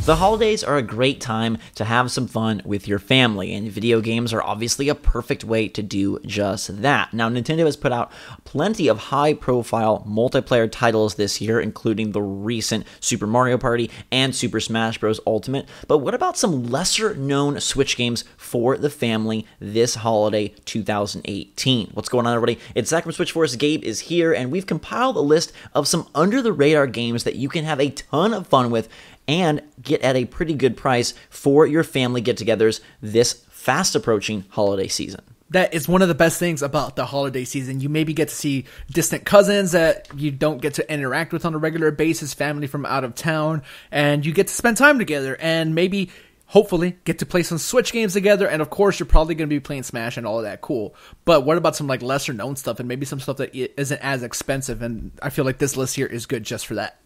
The holidays are a great time to have some fun with your family, and video games are obviously a perfect way to do just that. Now, Nintendo has put out plenty of high-profile multiplayer titles this year, including the recent Super Mario Party and Super Smash Bros. Ultimate. But what about some lesser-known Switch games for the family this holiday 2018? What's going on, everybody? It's Zach from SwitchForce. Gabe is here, and we've compiled a list of some under-the-radar games that you can have a ton of fun with and get at a pretty good price for your family get-togethers this fast-approaching holiday season. That is one of the best things about the holiday season. You maybe get to see distant cousins that you don't get to interact with on a regular basis, family from out of town, and you get to spend time together and maybe, hopefully, get to play some Switch games together. And of course, you're probably going to be playing Smash and all of that. Cool. But what about some like lesser known stuff and maybe some stuff that isn't as expensive? And I feel like this list here is good just for that.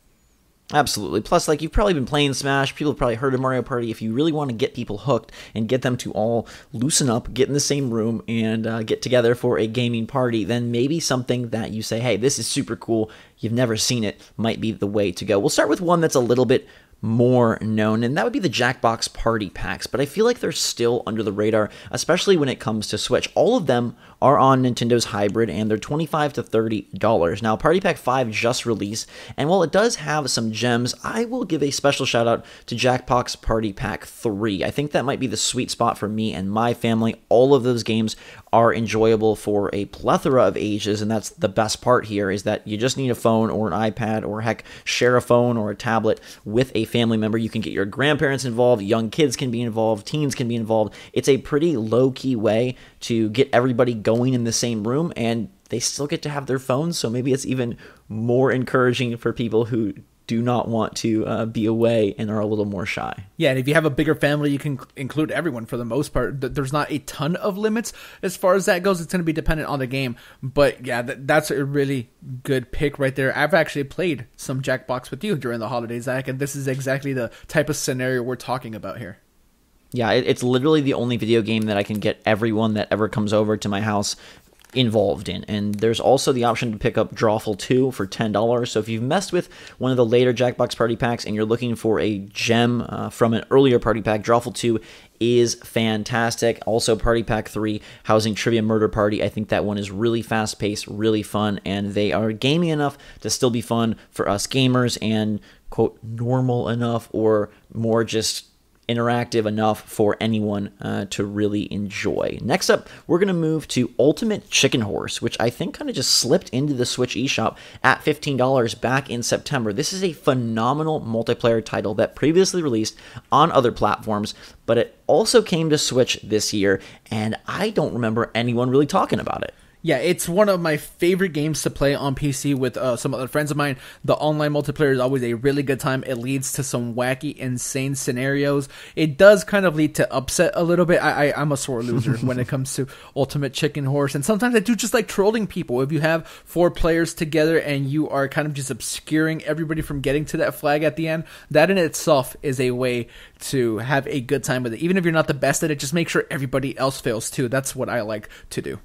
Absolutely. Plus, like, you've probably been playing Smash. People have probably heard of Mario Party. If you really want to get people hooked and get them to all loosen up, get in the same room, and get together for a gaming party, then maybe something that you say, hey, this is super cool, you've never seen it, might be the way to go. We'll start with one that's a little bit more known, and that would be the Jackbox Party Packs, but I feel like they're still under the radar, especially when it comes to Switch. All of them are on Nintendo's Hybrid, and they're $25 to $30. Now, Party Pack 5 just released, and while it does have some gems, I will give a special shout out to Jackbox Party Pack 3. I think that might be the sweet spot for me and my family. All of those games are enjoyable for a plethora of ages, and that's the best part here, is that you just need a phone or an iPad, or heck, share a phone or a tablet with a family member. You can get your grandparents involved, young kids can be involved, teens can be involved. It's a pretty low-key way to get everybody going in the same room, and they still get to have their phones, so maybe it's even more encouraging for people who do not want to be away and are a little more shy. Yeah, and if you have a bigger family, you can include everyone for the most part. There's not a ton of limits as far as that goes. It's going to be dependent on the game. But yeah, that's a really good pick right there. I've actually played some Jackbox with you during the holidays, Zach, and this is exactly the type of scenario we're talking about here. Yeah, it's literally the only video game that I can get everyone that ever comes over to my house involved in. And there's also the option to pick up Drawful 2 for $10. So if you've messed with one of the later Jackbox Party Packs and you're looking for a gem from an earlier party pack, Drawful 2 is fantastic. Also, Party Pack 3, housing Trivia Murder Party. I think that one is really fast-paced, really fun, and they are gamey enough to still be fun for us gamers and, quote, normal enough or more just interactive enough for anyone to really enjoy. Next up, we're going to move to Ultimate Chicken Horse, which I think kind of just slipped into the Switch eShop at $15 back in September. This is a phenomenal multiplayer title that previously released on other platforms, but it also came to Switch this year, and I don't remember anyone really talking about it. Yeah, it's one of my favorite games to play on PC with some other friends of mine. The online multiplayer is always a really good time. It leads to some wacky, insane scenarios. It does kind of lead to upset a little bit. I'm a sore loser when it comes to Ultimate Chicken Horse. And sometimes I do just like trolling people. If you have 4 players together and you are kind of just obscuring everybody from getting to that flag at the end, that in itself is a way to have a good time with it. Even if you're not the best at it, just make sure everybody else fails too. That's what I like to do.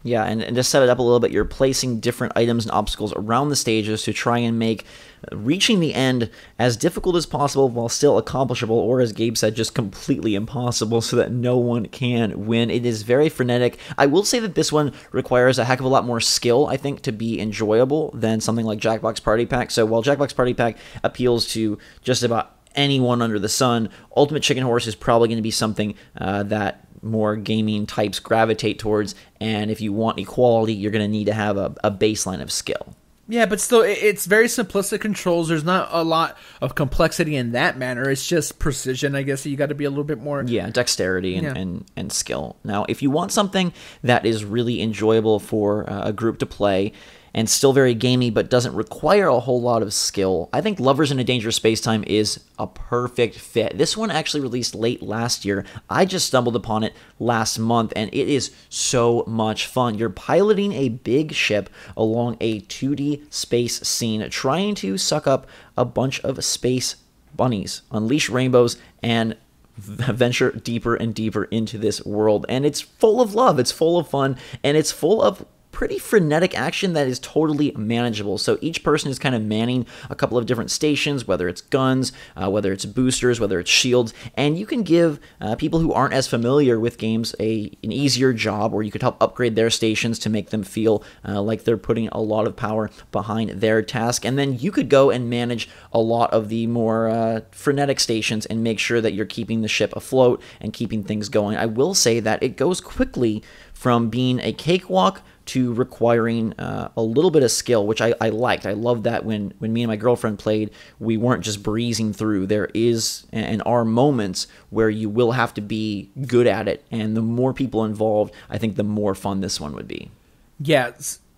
Yeah, and to set it up a little bit, you're placing different items and obstacles around the stages to try and make reaching the end as difficult as possible while still accomplishable, or as Gabe said, just completely impossible so that no one can win. It is very frenetic. I will say that this one requires a heck of a lot more skill, I think, to be enjoyable than something like Jackbox Party Pack. So while Jackbox Party Pack appeals to just about anyone under the sun, Ultimate Chicken Horse is probably going to be something that more gaming types gravitate towards, and if you want equality, you're going to need to have a baseline of skill. Yeah, but still, it's very simplistic controls. There's not a lot of complexity in that manner. It's just precision, I guess. You got to be a little bit more... Yeah, dexterity and skill. Now, if you want something that is really enjoyable for a group to play, and still very gamey, but doesn't require a whole lot of skill, I think Lovers in a Dangerous Spacetime is a perfect fit. This one actually released late last year. I just stumbled upon it last month, and it is so much fun. You're piloting a big ship along a 2D space scene, trying to suck up a bunch of space bunnies, unleash rainbows, and venture deeper and deeper into this world. And it's full of love, it's full of fun, and it's full of pretty frenetic action that is totally manageable. So each person is kind of manning a couple of different stations, whether it's guns, whether it's boosters, whether it's shields, and you can give people who aren't as familiar with games an easier job, or you could help upgrade their stations to make them feel like they're putting a lot of power behind their task. And then you could go and manage a lot of the more frenetic stations and make sure that you're keeping the ship afloat and keeping things going. I will say that it goes quickly from being a cakewalk to requiring a little bit of skill, which I liked. I loved that when me and my girlfriend played, we weren't just breezing through. There is and are moments where you will have to be good at it, and the more people involved, I think the more fun this one would be. Yeah,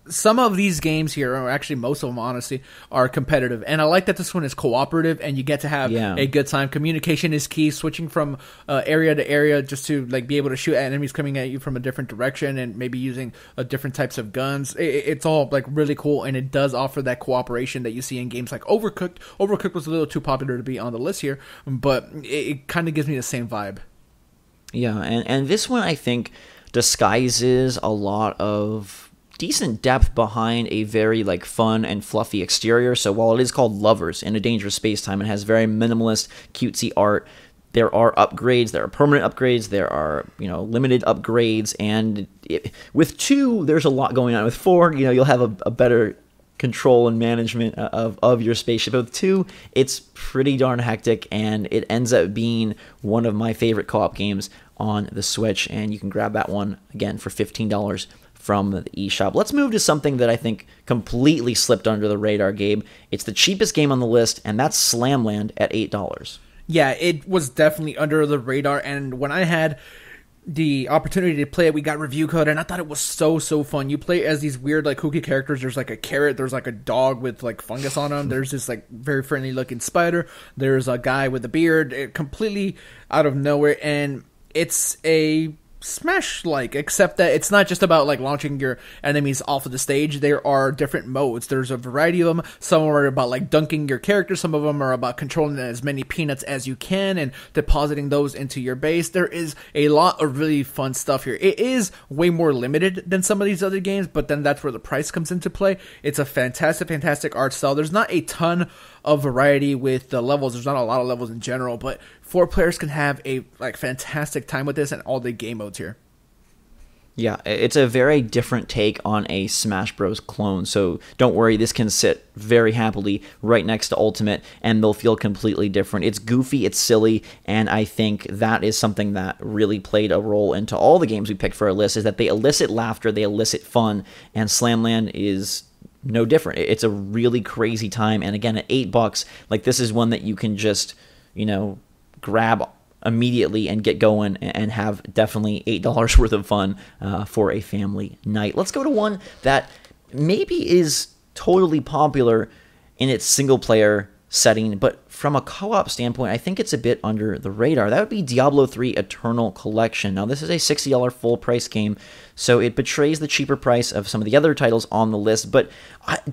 some of these games here, or actually most of them, honestly, are competitive. And I like that this one is cooperative and you get to have a good time. Communication is key, switching from area to area just to like be able to shoot at enemies coming at you from a different direction and maybe using different types of guns. It's all like really cool, and it does offer that cooperation that you see in games like Overcooked. Overcooked was a little too popular to be on the list here, but it kind of gives me the same vibe. Yeah, and this one I think disguises a lot of decent depth behind a very like fun and fluffy exterior. So while it is called Lovers in a Dangerous Space-Time and has very minimalist, cutesy art, there are upgrades, there are permanent upgrades, there are, limited upgrades, and with 2, there's a lot going on. With 4, you'll have a better control and management of your spaceship. With 2, it's pretty darn hectic, and it ends up being one of my favorite co-op games on the Switch, and you can grab that one, again, for $15 from the eShop. Let's move to something that I think completely slipped under the radar, Gabe. It's the cheapest game on the list, and that's Slamland at $8. Yeah, it was definitely under the radar, and when I had the opportunity to play it, we got review code, and I thought it was so fun. You play as these weird like kooky characters. There's like a carrot, there's like a dog with like fungus on him, there's this like very friendly looking spider, there's a guy with a beard, completely out of nowhere, and it's a Smash-like, except that it's not just about like launching your enemies off of the stage. There are different modes. There's a variety of them. Some are about like dunking your character. Some of them are about controlling as many peanuts as you can and depositing those into your base. There is a lot of really fun stuff here. It is way more limited than some of these other games, but then that's where the price comes into play. It's a fantastic art style. There's not a ton of variety with the levels. There's not a lot of levels in general, but 4 players can have a like fantastic time with this and all the game modes here. Yeah, it's a very different take on a Smash Bros. Clone, so don't worry, this can sit very happily right next to Ultimate, and they'll feel completely different. It's goofy, it's silly, and I think that is something that really played a role into all the games we picked for our list, is that they elicit laughter, they elicit fun, and Slamland is no different. It's a really crazy time, and again, at $8, like this is one that you can just, grab immediately and get going and have definitely $8 worth of fun for a family night. Let's go to one that maybe is totally popular in its single player setting, but from a co-op standpoint, I think it's a bit under the radar. That would be Diablo 3 Eternal Collection. Now, this is a $60 full price game, so it betrays the cheaper price of some of the other titles on the list, but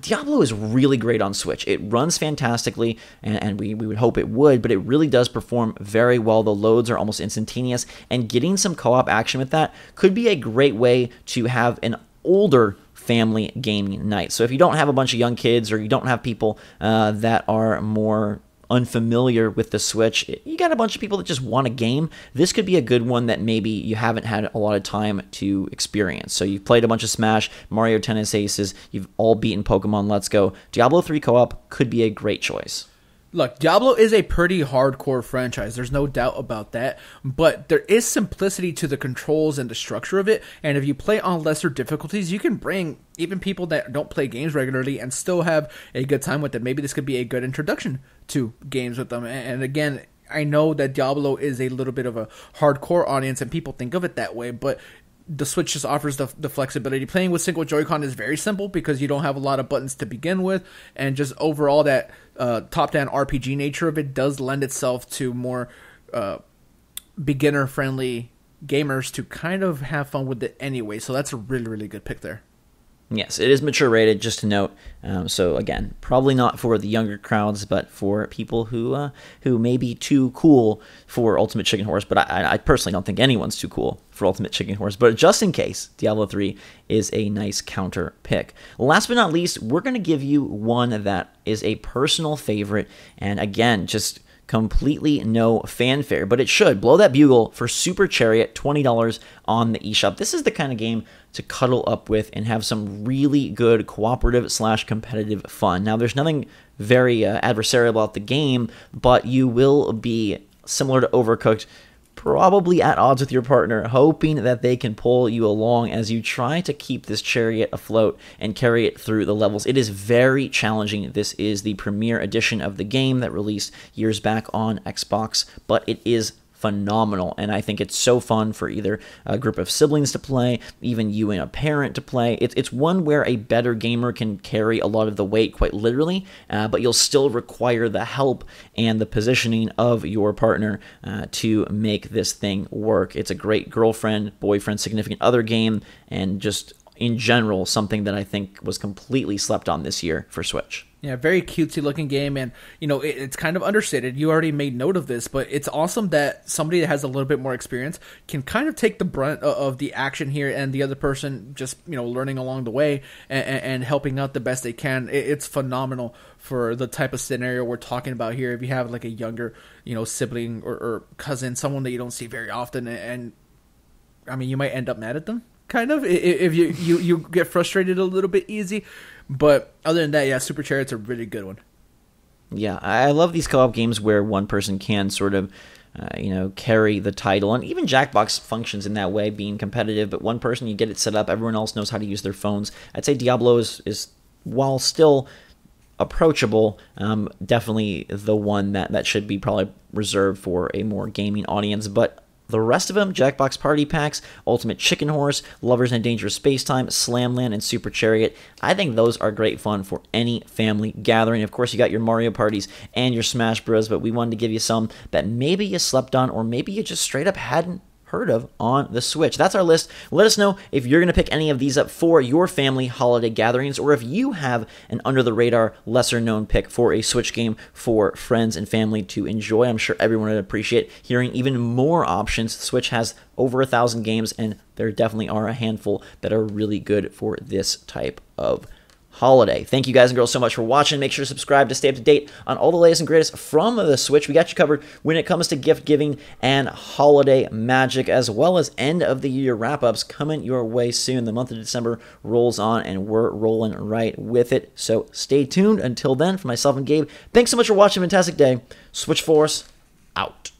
Diablo is really great on Switch. It runs fantastically, and we would hope it would, but it really does perform very well. The loads are almost instantaneous, and getting some co-op action with that could be a great way to have an older family gaming night. So if you don't have a bunch of young kids, or you don't have people that are more unfamiliar with the Switch, you got a bunch of people that just want a game, this could be a good one that maybe you haven't had a lot of time to experience. So you've played a bunch of Smash, Mario Tennis Aces, you've all beaten Pokemon Let's Go. Diablo 3 co-op could be a great choice. Look, Diablo is a pretty hardcore franchise. There's no doubt about that. But there is simplicity to the controls and the structure of it. And if you play on lesser difficulties, you can bring even people that don't play games regularly and still have a good time with it. Maybe this could be a good introduction to games with them. And again, I know that Diablo is a little bit of a hardcore audience and people think of it that way, but the Switch just offers the flexibility. Playing with single Joy-Con is very simple because you don't have a lot of buttons to begin with, and just overall that top-down RPG nature of it does lend itself to more beginner-friendly gamers to kind of have fun with it anyway. So that's a really, really good pick there. Yes, it is mature rated, just to note. So again, probably not for the younger crowds, but for people who may be too cool for Ultimate Chicken Horse. But I personally don't think anyone's too cool for Ultimate Chicken Horse. But just in case, Diablo 3 is a nice counter pick. Last but not least, we're going to give you one that is a personal favorite. And again, just completely no fanfare, but it should. Blow that bugle for Super Chariot, $20 on the eShop. This is the kind of game to cuddle up with and have some really good cooperative / competitive fun. Now, there's nothing very adversarial about the game, but you will be, similar to Overcooked, probably at odds with your partner, hoping that they can pull you along as you try to keep this chariot afloat and carry it through the levels. It is very challenging. This is the premiere edition of the game that released years back on Xbox, but it is phenomenal, and I think it's so fun for either a group of siblings to play, even you and a parent to play. It's one where a better gamer can carry a lot of the weight, quite literally, but you'll still require the help and the positioning of your partner to make this thing work. It's a great girlfriend, boyfriend, significant other game, and just in general, something that I think was completely slept on this year for Switch. Yeah, very cutesy looking game, and it's kind of understated. You already made note of this, but it's awesome that somebody that has a little bit more experience can kind of take the brunt of the action here, and the other person just learning along the way and helping out the best they can. It's phenomenal for the type of scenario we're talking about here. If you have like a younger sibling or cousin, someone that you don't see very often, and I mean you might end up mad at them. Kind of, if you get frustrated a little bit easy. But other than that, yeah, Super Chariot's a really good one. Yeah, I love these co-op games where one person can sort of, carry the title. And even Jackbox functions in that way, being competitive. But one person, you get it set up, everyone else knows how to use their phones. I'd say Diablo is while still approachable, definitely the one that should be probably reserved for a more gaming audience. But the rest of them, Jackbox Party Packs, Ultimate Chicken Horse, Lovers and Dangerous Spacetime, Slamland, and Super Chariot, I think those are great fun for any family gathering. Of course, you got your Mario parties and your Smash Bros, but we wanted to give you some that maybe you slept on or maybe you just straight up hadn't heard of on the Switch. That's our list. Let us know if you're going to pick any of these up for your family holiday gatherings, or if you have an under-the-radar, lesser-known pick for a Switch game for friends and family to enjoy. I'm sure everyone would appreciate hearing even more options. Switch has over 1,000 games, and there definitely are a handful that are really good for this type of holiday. Thank you guys and girls so much for watching. Make sure to subscribe to stay up to date on all the latest and greatest from the Switch. We got you covered when it comes to gift giving and holiday magic, as well as end of the year wrap-ups coming your way soon. The month of December rolls on and we're rolling right with it. So stay tuned. Until then, for myself and Gabe, thanks so much for watching. Fantastic day. SwitchForce out.